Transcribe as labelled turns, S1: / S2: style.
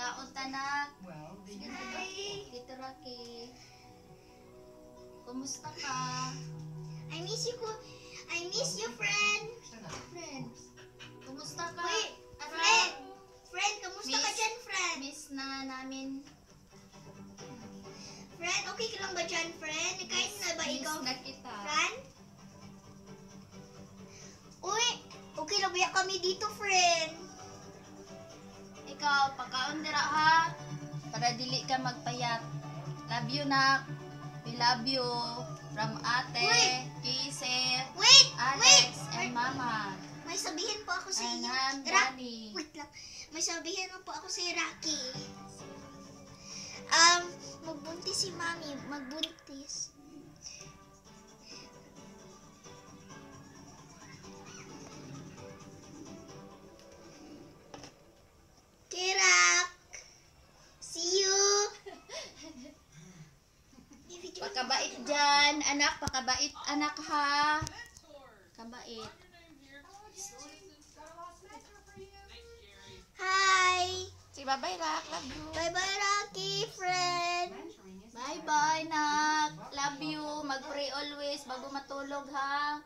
S1: Mangaon tanak.
S2: Hi.
S1: Tito Rocky. Kumusta ka?
S2: I miss you, friend.
S1: Friend. Kumusta ka?
S2: Wait,
S1: Ano?
S2: Friend, kamusta ka
S1: Miss-
S2: dyan, friend?
S1: Miss na namin.
S2: Friend, okay ka lang ba dyan, friend? Kain na ba ikaw,
S1: Miss na kita.
S2: friend? Uy, okay lang ba kami dito, friend?
S1: Ikaw, pagkaon dira ha. Para dili ka magpayat. Love you nak. We love you. From ate,
S2: Wait.
S1: Kisset,
S2: Wait,
S1: Alex, and mama.
S2: may sabihin po ako sa
S1: And
S2: inyo.
S1: I'm
S2: Ra-
S1: Danny.
S2: Wait lang. May sabihin po ako sa Rocky. Magbuntis si Mami. Magbuntis. Kirak! See you!
S1: Pakabait dyan, anak. Pakabait, anak ha. Kabait.
S2: Hi!
S1: Si bye-bye, Rak. Love you.
S2: Bye-bye, Rocky, friend!
S1: Bye-bye, nak. Love you. Mag-pray always bago matulog, ha.